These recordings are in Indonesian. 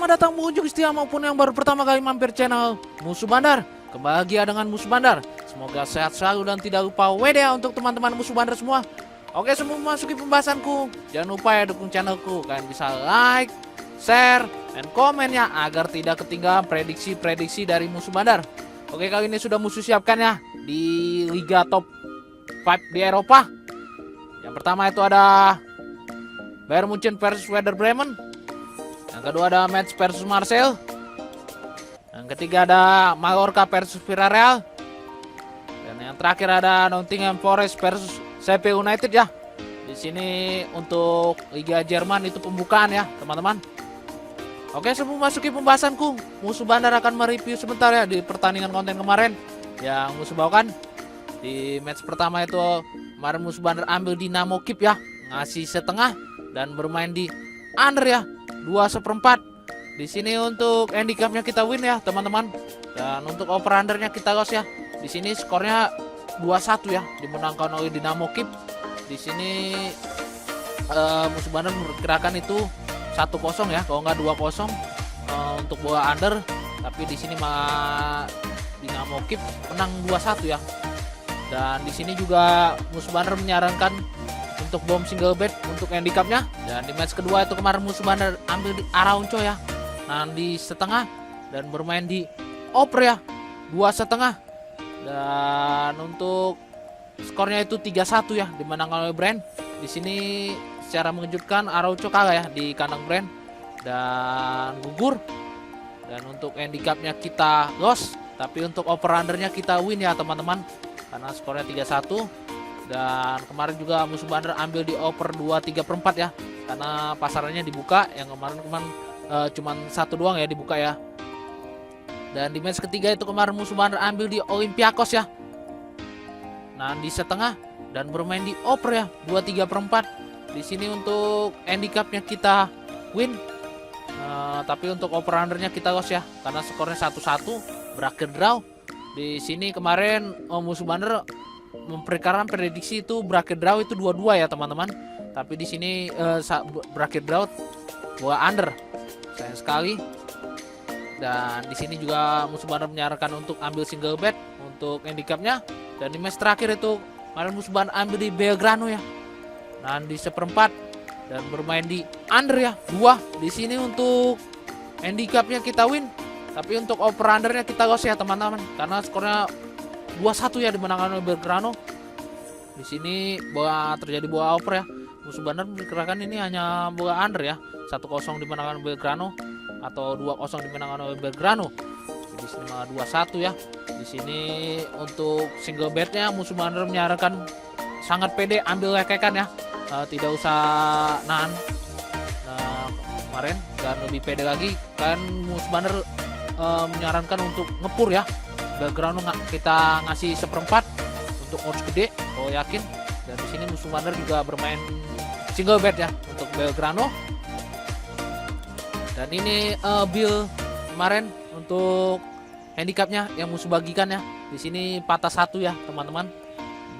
Selamat datang pengunjung setia maupun yang baru pertama kali mampir channel Musuh Bandar. Kebahagia dengan Musuh Bandar. Semoga sehat selalu dan tidak lupa WD ya untuk teman-teman Musuh Bandar semua. Oke, sebelum memasuki pembahasanku, jangan lupa ya dukung channelku. Kalian bisa like, share, dan komen ya agar tidak ketinggalan prediksi-prediksi dari Musuh Bandar. Oke, kali ini sudah musuh siapkan ya di Liga Top 5 di Eropa. Yang pertama itu ada Bayern Munchen versus Werder Bremen. Yang kedua ada Metz versus Marseille. Yang ketiga ada Mallorca versus Villarreal. Dan yang terakhir ada Nottingham Forest versus CP United ya. Di sini untuk Liga Jerman itu pembukaan ya, teman-teman. Oke, sebelum masuki pembahasanku, Musuh Bandar akan mereview sebentar ya di pertandingan konten kemarin yang Musuh bawakan. Di match pertama itu kemarin Musuh Bandar ambil Dinamo Kiev ya, ngasih setengah dan bermain di under ya, 2/4. Di sini untuk handicapnya kita win ya, teman-teman. Dan untuk over undernya kita loss ya. Di sini skornya 2-1 ya, dimenangkan oleh Dinamo Kiev. Di sini Musuh Bandar memperkirakan itu 1-0 ya, kalau nggak 2-0 untuk bola under. Tapi di sini mah Dinamo Kiev menang 2-1 ya. Dan di sini juga Musuh Bandar menyarankan untuk bom single bet untuk handicapnya. Dan di match kedua itu kemarin Musuh Bandar ambil di Araujo ya, nah di setengah dan bermain di over ya, 2,5. Dan untuk skornya itu 3-1 ya, dimenangkan oleh Brand. Di sini secara mengejutkan Araujo kalah ya di kandang Brand dan gugur. Dan untuk handicapnya kita loss, tapi untuk over undernya kita win ya, teman-teman, karena skornya 3-1. Dan kemarin juga Musuh Bandar ambil di over 2/3 ya, karena pasarannya dibuka. Yang kemarin cuman satu doang ya dibuka ya. Dan di match ketiga itu kemarin Musuh Bandar ambil di Olympiakos ya, nah di setengah dan bermain di over ya, 2/3. Di sini untuk handicapnya kita win, tapi untuk over undernya kita loss ya, karena skornya 1-1 berakhir draw. Di sini kemarin Musuh Bandar memperkirakan prediksi itu berakhir draw itu 2-2 ya, teman-teman. Tapi di sini berakhir draw bola under, sayang sekali. Dan di sini juga Musuh Bandar menyarankan untuk ambil single bet untuk handicapnya. Dan di match terakhir itu kemarin Musuh Bandar ambil di Belgrano ya, nah di 1/4 dan bermain di under ya, 2. Di sini untuk handicapnya kita win, tapi untuk over undernya kita loss ya, teman-teman, karena skornya 2-1 ya, dimenangkan oleh Belgrano. Di sini terjadi bola over ya. Musuh Bandar memperkirakan ini hanya bola under ya, 1-0 dimenangkan oleh Belgrano atau 2-0 dimenangkan oleh Belgrano. Di sini malah 2-1 ya. Di sini untuk single betnya Musuh Bandar menyarankan sangat pede ambil lekekan ya, tidak usah nahan kemarin, dan lebih pede lagi kan Musuh Bandar menyarankan untuk ngepur ya. Belgrano kita ngasih 1/4 untuk odds gede kalau yakin. Dan di sini Musuh Bandar juga bermain single bet ya untuk Belgrano. Dan ini bill kemarin untuk handicapnya yang Musuh bagikan ya. Di sini patah 1 ya, teman-teman.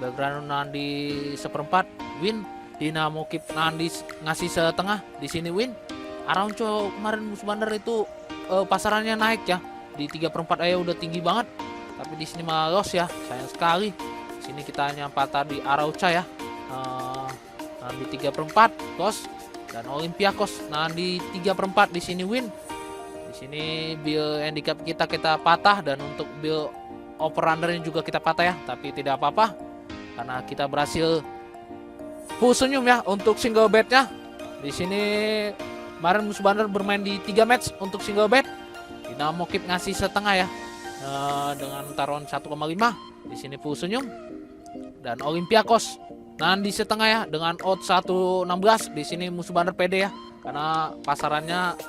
Belgrano di 1/4 win. Dinamo Kiev ngasih setengah, di sini win. Araujo kemarin Musuh Bandar itu pasarannya naik ya, di 3/4 aja udah tinggi banget. Tapi di sini malah loss ya, sayang sekali. Di sini kita hanya patah di Araujo ya, di 3/4 loss. Dan Olympiakos di 3/4 di sini win. Di sini bill handicap kita patah, dan untuk bill over undernya juga kita patah ya, tapi tidak apa-apa karena kita berhasil full senyum ya untuk single betnya. Di sini kemarin Musuh Bandar bermain di 3 match untuk single bet. Dinamo Kiev ngasih setengah ya, dengan taruhan 1,5. Di sini full senyum. Dan Olympiakos di setengah ya dengan odds 1,16. Di sini Musuh Bandar pede ya, karena pasarannya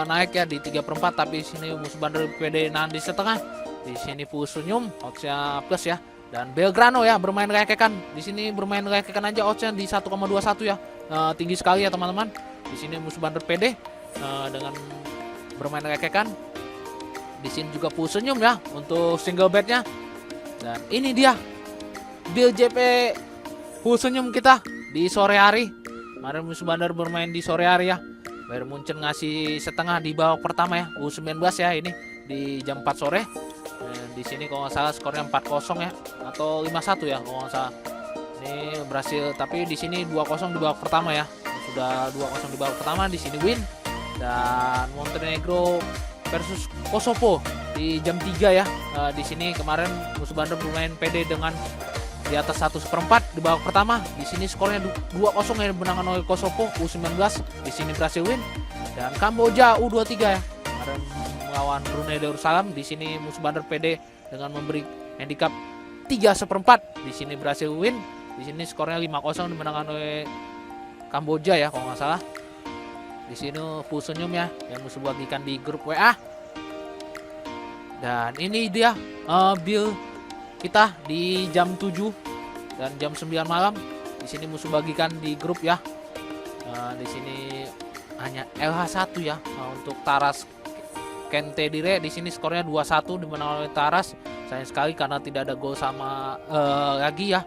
naik ya di 3/4. Tapi di sini Musuh Bandar pede di setengah. Di sini full senyum, oddsnya plus ya. Dan Belgrano ya bermain lekekan. Di sini bermain lekekan aja oddsnya di 1,21 ya, tinggi sekali ya, teman-teman. Di sini Musuh Bandar pede dengan bermain lekekan. Di sini juga full senyum ya untuk single betnya. Dan ini dia bill JP full senyum kita di sore hari. Kemarin Musuh Bandar bermain di sore hari ya, Bayern Munchen ngasih setengah di babak pertama ya, U19 ya, ini di jam 4 sore. Di sini kalau nggak salah skornya 4-0 ya, atau 5-1 ya kalau nggak salah. Ini berhasil, tapi di sini 2-0 di babak pertama ya. Sudah 2-0 di babak pertama, di sini win. Dan Montenegro versus Kosovo di jam 3 ya. Di sini kemarin Musuh Bandar bermain PD dengan di atas 1/4 di babak pertama. Di sini skornya 2-0 yang dimenangkan oleh Kosovo U19. Di sini berhasil win. Dan Kamboja U23 ya, kemarin melawan Brunei Darussalam. Di sini Musuh Bandar PD dengan memberi handicap 3/4. Di sini berhasil win. Di sini skornya 5-0 dimenangkan oleh Kamboja ya kalau nggak salah. Di sini full senyum ya yang Musuh bagikan di grup WA. Dan ini dia build kita di jam 7 dan jam 9 malam. Di sini Musuh bagikan di grup ya. Di sini hanya LH1 ya untuk Taras Kente Dire. Di sini skornya 2-1 dimenangkan oleh Taras. Sayang sekali karena tidak ada gol sama lagi ya.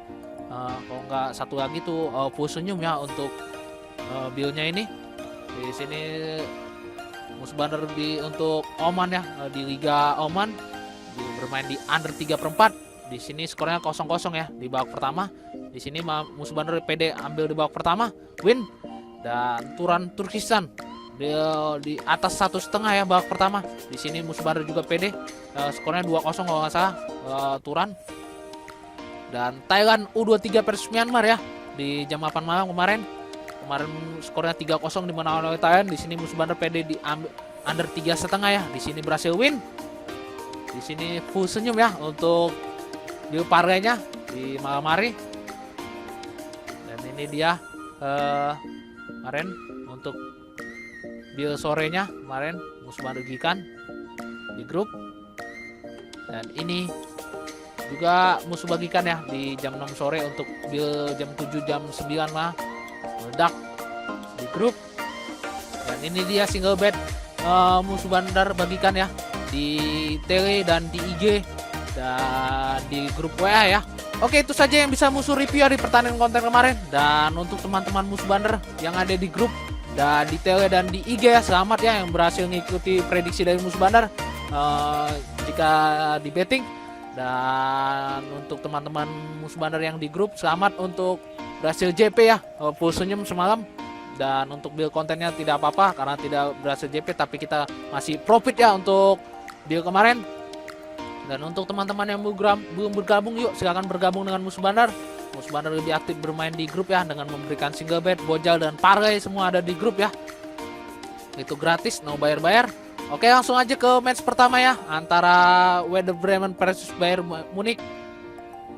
Kalau nggak satu lagi tuh full senyum ya untuk build-nya ini. Di sini Musuh Bandar untuk Oman ya, di Liga Oman bermain di under 3/4. Di sini skornya 0-0 ya di babak pertama. Di sini Musuh Bandar PD ambil di babak pertama, win. Dan Turan Turkistan di atas 1,5 ya babak pertama. Di sini Musuh Bandar juga PD, skornya 2-0 kalau nggak salah, Turan. Dan Thailand U23 versus Myanmar ya di jam 8 malam kemarin skornya 3-0 dimenangkan oleh Thailand. Di sini Musuh Bandar PD di under 3,5 ya. Di sini berhasil win. Di sini full senyum ya untuk di parenya di malam hari. Dan ini dia kemarin untuk build sorenya kemarin Musuh Bandar gikan di grup. Dan ini juga Musuh bagikan ya di jam 6 sore untuk build jam 7 jam 9 mah meledak di grup. Dan ini dia single bed Musuh Bandar bagikan ya di tele dan di IG dan di grup WA ya. Oke, itu saja yang bisa Musuh review ya di pertandingan konten kemarin. Dan untuk teman-teman Musuh Bandar yang ada di grup dan di tele dan di IG ya, selamat ya yang berhasil mengikuti prediksi dari Musuh Bandar jika di betting. Dan untuk teman-teman Musuh Bandar yang di grup, selamat untuk berhasil JP ya, full senyum semalam. Dan untuk build kontennya tidak apa-apa karena tidak berhasil JP, tapi kita masih profit ya untuk build kemarin. Dan untuk teman-teman yang belum bergabung, yuk silakan bergabung dengan Musuh Bandar. Musuh Bandar lebih aktif bermain di grup ya, dengan memberikan single bet, bojal dan parlay semua ada di grup ya. Itu gratis, no bayar-bayar. Oke, langsung aja ke match pertama ya, antara Werder Bremen versus Bayern Munich.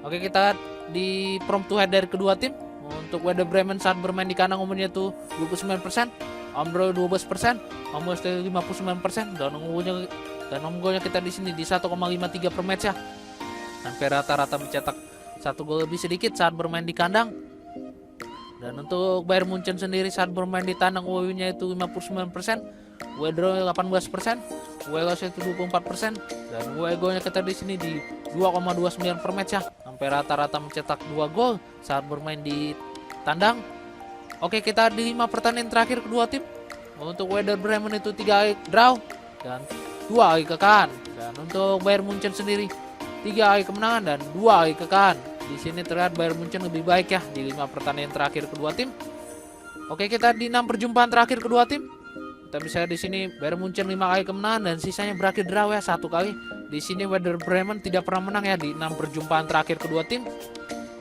Oke, kita di prompt to head dari kedua tim. Untuk Werder Bremen saat bermain di kandang umurnya itu 29%, Ambro 12%, Ambro 59%, dan golnya kita di sini di 1,53 per match ya. Hampir rata-rata mencetak satu gol lebih sedikit saat bermain di kandang. Dan untuk Bayern Munchen sendiri saat bermain di tandang WW-nya itu 59%, W-draw 18%, W-loss itu 24%, dan W-golnya kita di sini di 2,29 per match ya. Hampir rata-rata mencetak 2 gol saat bermain di tandang. Oke, kita di 5 pertandingan terakhir kedua tim. Untuk Werder Bremen itu 3 kali draw dan 2 kali kekalahan. Dan untuk Bayern Munchen sendiri 3 kali kemenangan dan 2 kali kekalahan. Di sini terlihat Bayern Munchen lebih baik ya di 5 pertandingan terakhir kedua tim. Oke, kita di 6 perjumpaan terakhir kedua tim. Kita bisa di sini Bayern Munchen 5 kali kemenangan dan sisanya berakhir draw ya 1 kali. Di sini Werder Bremen tidak pernah menang ya di 6 perjumpaan terakhir kedua tim.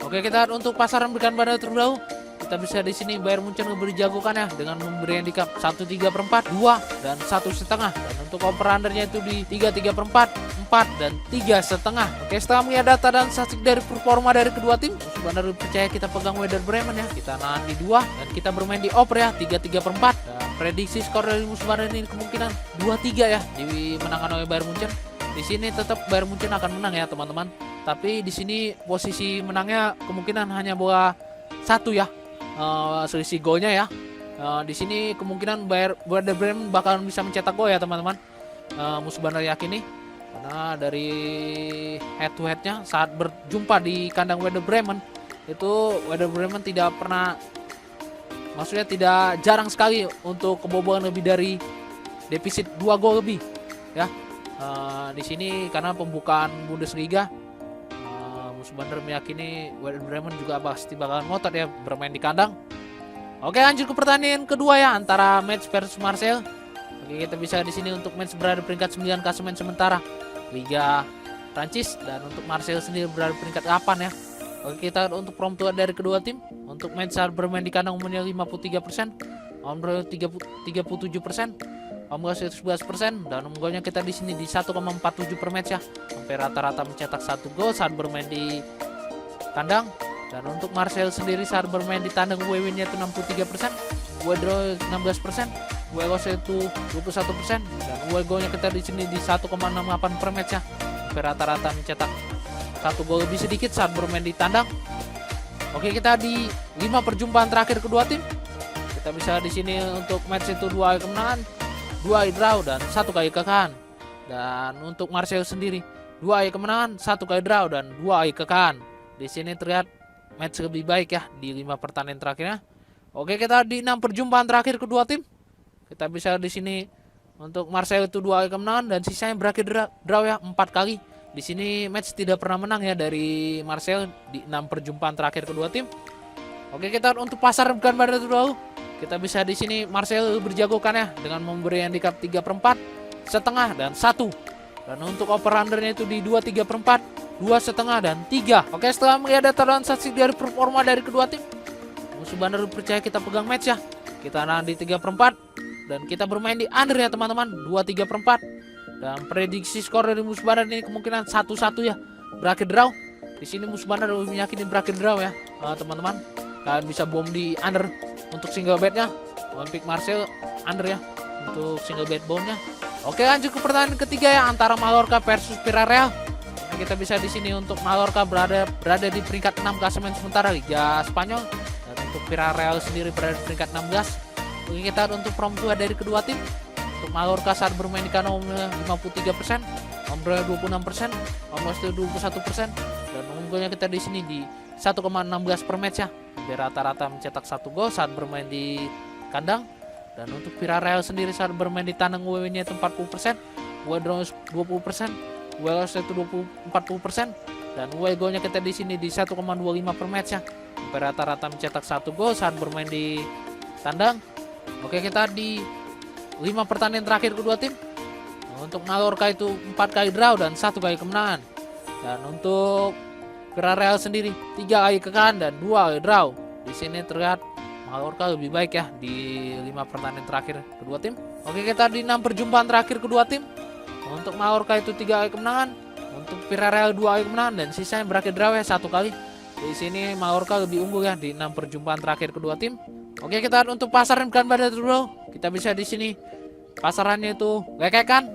Oke, kita untuk pasaran berikan bandar terlalu. Kita bisa di sini Bayern Munchen lebih dijagokan ya dengan memberi handicap 1,3/4, 2 dan 1,5. Dan untuk over undernya itu di 3,3/4, 4 dan 3,5. Oke, setelah melihat data dan statistik dari performa dari kedua tim, Musuh Bandar percaya kita pegang Werder Bremen ya. Kita nahan di 2 dan kita bermain di over ya 3,3/4. Dan prediksi skor dari Musuh Bandar ini kemungkinan 2-3 ya dimenangkan oleh Bayern Munchen. Di sini tetap Bayern Munchen akan menang ya teman-teman. Tapi di sini posisi menangnya kemungkinan hanya bola 1 ya. Selisih golnya ya. Di sini kemungkinan Werder Bremen bakalan bisa mencetak gol ya teman-teman. Musuh Bandar yakini karena dari head to headnya saat berjumpa di kandang Werder Bremen itu Werder Bremen tidak pernah maksudnya tidak jarang sekali untuk kebobolan lebih dari defisit 2 gol lebih ya. Di sini karena pembukaan Bundesliga, Musbander meyakini Werder Bremen juga pasti bakalan ngotot ya bermain di kandang. Oke, lanjut ke pertandingan kedua ya, antara Metz versus Marseille. Oke, kita bisa di sini untuk Metz berada peringkat 9 klasemen sementara Liga Prancis, dan untuk Marseille sendiri berada peringkat 8 ya. Oke, kita untuk prompt dari kedua tim. Untuk Metz bermain di kandang umumnya 53%, Ombre 37%, Ombre 11%, dan golnya kita di sini di 1,47 per match ya. Sampai rata-rata mencetak 1 gol saat bermain di kandang. Dan untuk Marseille sendiri saat bermain di tandang win-nya itu 63%, draw 16%, loss itu 21%, dan golnya kita di sini di 1,68 per match ya. Sampai rata-rata mencetak 1 gol lebih sedikit saat bermain di tandang. Oke, kita di 5 perjumpaan terakhir kedua tim. Kita bisa di sini untuk match itu 2 kemenangan, 2 draw, dan 1 kali kekalahan. Dan untuk Marseille sendiri 2 kemenangan, 1 kali draw, dan 2 kekalahan. Di sini terlihat match lebih baik ya di 5 pertandingan terakhirnya. Oke, kita di 6 perjumpaan terakhir kedua tim. Kita bisa di sini untuk Marseille itu 2 kemenangan dan sisanya berakhir draw ya 4 kali. Di sini match tidak pernah menang ya dari Marseille di 6 perjumpaan terakhir kedua tim. Oke, kita untuk pasar bukan pada dulu. Kita bisa di sini Marseille berjagokan ya dengan memberi handicap 3/4, setengah, dan 1. Dan untuk over undernya itu di 2/3/4, 2,5, dan 3. Oke, setelah melihat data transaksi dari performa dari kedua tim, Musbander percaya kita pegang match ya. Kita nahan di 3/4 dan kita bermain di under ya teman-teman, 2/3/4. Dan prediksi skor dari Musbander ini kemungkinan 1-1 ya, berakhir draw. Di sini Musbander meyakini berakhir draw ya teman-teman. Kalian bisa bom di under untuk single betnya. Olympique Marseille under ya untuk single bet bomnya. Oke, lanjut ke pertandingan ketiga ya, antara Mallorca versus Villarreal. Kita bisa di sini untuk Mallorca berada di peringkat 6 klasemen sementara Liga Spanyol, dan untuk Villarreal sendiri berada di peringkat 16. Oke, kita untuk prompt dari kedua tim. Untuk Mallorca saat bermain di kandang 53%, Ombre 26%, Ombre 21%, dan unggulnya kita di sini di 1,16 per match ya. Rata-rata mencetak 1 gol saat bermain di kandang. Dan untuk Villarreal sendiri saat bermain di tandang win-nya itu 40%, draw 20%, loss itu 40%, dan golnya kita di sini di 1,25 per match ya. Rata-rata mencetak 1 gol saat bermain di tandang. Oke, kita di 5 pertandingan terakhir kedua tim. Untuk Mallorca itu 4 kali draw dan 1 kali kemenangan. Dan untuk Villarreal sendiri 3 kali kekalahan dan 2 kali draw. Di sini terlihat Mallorca lebih baik ya di 5 pertandingan terakhir kedua tim. Oke, kita di 6 perjumpaan terakhir kedua tim. Untuk Mallorca itu 3 kali kemenangan, untuk Villarreal 2 kali kemenangan, dan sisanya berakhir draw ya 1 kali. Di sini Mallorca lebih unggul ya di 6 perjumpaan terakhir kedua tim. Oke, kita untuk pasaran bukan pada dulu. Kita bisa di sini pasarannya itu lekekan.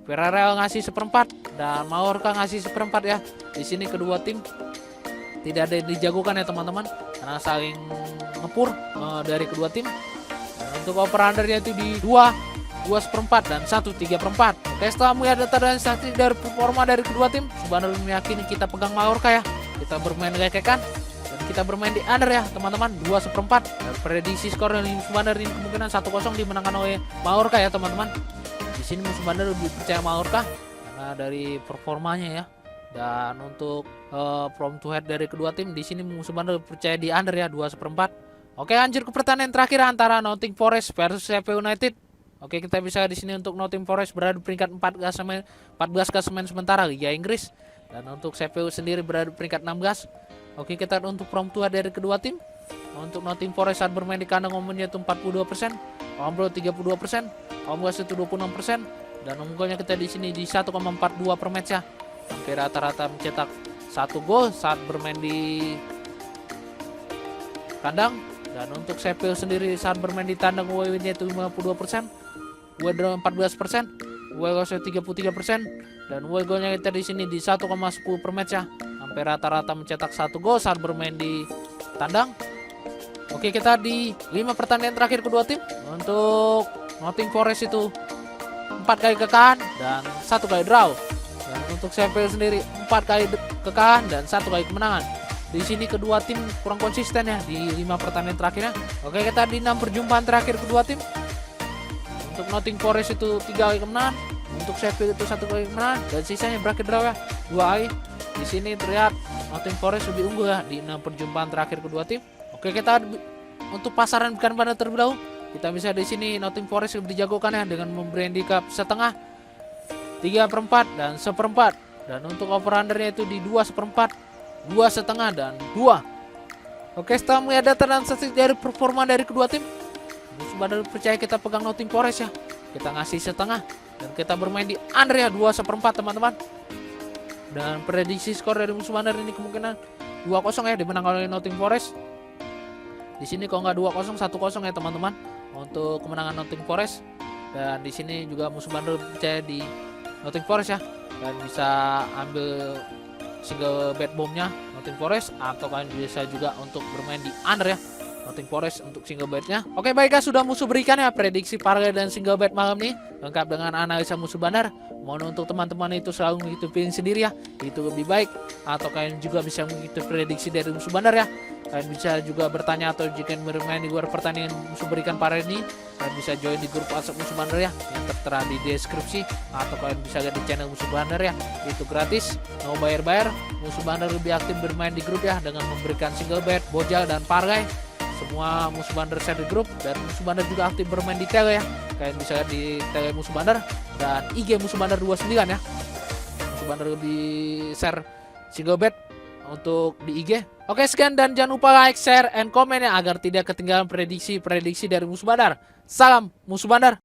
Villarreal ngasih 1/4 dan Mallorca ngasih 1/4 ya. Di sini kedua tim tidak ada yang dijagokan ya teman-teman, karena saling ngepur dari kedua tim. Dan untuk over undernya itu di 2,4 dan 1,3/4. Oke, setelah melihat data dan statistik dari performa dari kedua tim, Musbander meyakini kita pegang Mallorca ya. Kita bermain lekekan dan kita bermain di under ya teman-teman, 2,4. Dan prediksi skor dari Musbander ini kemungkinan 1-0 dimenangkan oleh Mallorca ya teman-teman. Di sini Musbander lebih percaya Mallorca karena dari performanya ya. Dan untuk from to head dari kedua tim, di sini Musbander percaya di under ya, 2,4. Oke, lanjut ke pertandingan terakhir antara Nottingham Forest versus Sheffield United. Oke, kita bisa di sini untuk Nottingham Forest berada di peringkat 14 klasemen sementara Liga Inggris, dan untuk Sheffield sendiri berada di peringkat 16. Oke, kita untuk prompt dari kedua tim. Untuk Nottingham Forest saat bermain di kandang umumnya itu 42%, Ombre 32%, Ombre itu 26%, dan golnya kita di sini di 1,42 per match ya. Hampir rata-rata mencetak 1 gol saat bermain di kandang. Dan untuk Sheffield sendiri saat bermain di tandang win-nya itu 52%, draw 14%, loss 33%, dan golnya kita di sini di 1,10 per match ya. Hampir rata-rata mencetak 1 gol saat bermain di tandang. Oke, kita di 5 pertandingan terakhir kedua tim. Untuk Nottingham Forest itu 4 kali kekalahan dan 1 kali draw. Dan untuk Sheffield sendiri 4 kali kekalahan dan 1 kali kemenangan. di sini kedua tim kurang konsisten ya di 5 pertandingan terakhirnya. Oke, kita di 6 perjumpaan terakhir kedua tim. Untuk Nottingham Forest itu 3 kali kemenangan, untuk Sheffield itu 1 kali kemenangan, dan sisanya berakhir draw ya 2 kali. Di sini terlihat Nottingham Forest lebih unggul ya di 6 perjumpaan terakhir kedua tim. Oke, kita untuk pasaran bukan pada terlebih dahulu. Kita bisa di sini Nottingham Forest lebih dijagokan ya dengan memberi handicap setengah, 3/4 dan 1/4. Dan untuk over undernya itu di 2/4, 2,5 dan 2. Oke, setelah melihat data dan statistik dari performa dari kedua tim, Musuh Bandar percaya kita pegang Nottingham Forest ya. Kita ngasih setengah dan kita bermain di under ya 2/4 teman-teman. Dan prediksi skor dari Musuh Bandar ini kemungkinan 2-0 ya dimenangkan oleh Nottingham Forest. Di sini kalau nggak 2-0 1-0 ya teman-teman untuk kemenangan Nottingham Forest. Dan di sini juga Musuh Bandar percaya di Nottingham Forest ya, dan bisa ambil single bet bomnya Nottingham Forest, atau kalian bisa juga untuk bermain di under ya Nottingham Forest untuk single betnya. Oke, baik guys, sudah Musuh berikan ya prediksi parlay dan single bet malam ini lengkap dengan analisa Musuh Bandar. Mohon untuk teman-teman itu selalu mengikuti pilih sendiri ya, itu lebih baik. Atau kalian juga bisa mengikuti prediksi dari Musuh Bandar ya. Kalian bisa juga bertanya atau jika bermain di luar pertandingan Musuh berikan parlay ini, kalian bisa join di grup WhatsApp Musuh Bandar ya yang tertera di deskripsi, atau kalian bisa lihat di channel Musuh Bandar ya, itu gratis, no bayar-bayar. Musuh Bandar lebih aktif bermain di grup ya dengan memberikan single bet, bojal dan parlay. Semua Musuh Bandar share di grup, dan Musuh Bandar juga aktif bermain di Tele ya. Kalian bisa lihat di Tele Musuh Bandar dan IG Musuh Bandar 29 ya. Musuh Bandar lebih share single bet untuk di IG. Oke, sekian dan jangan lupa like, share, and komen ya agar tidak ketinggalan prediksi-prediksi dari Musuh Bandar. Salam Musuh Bandar.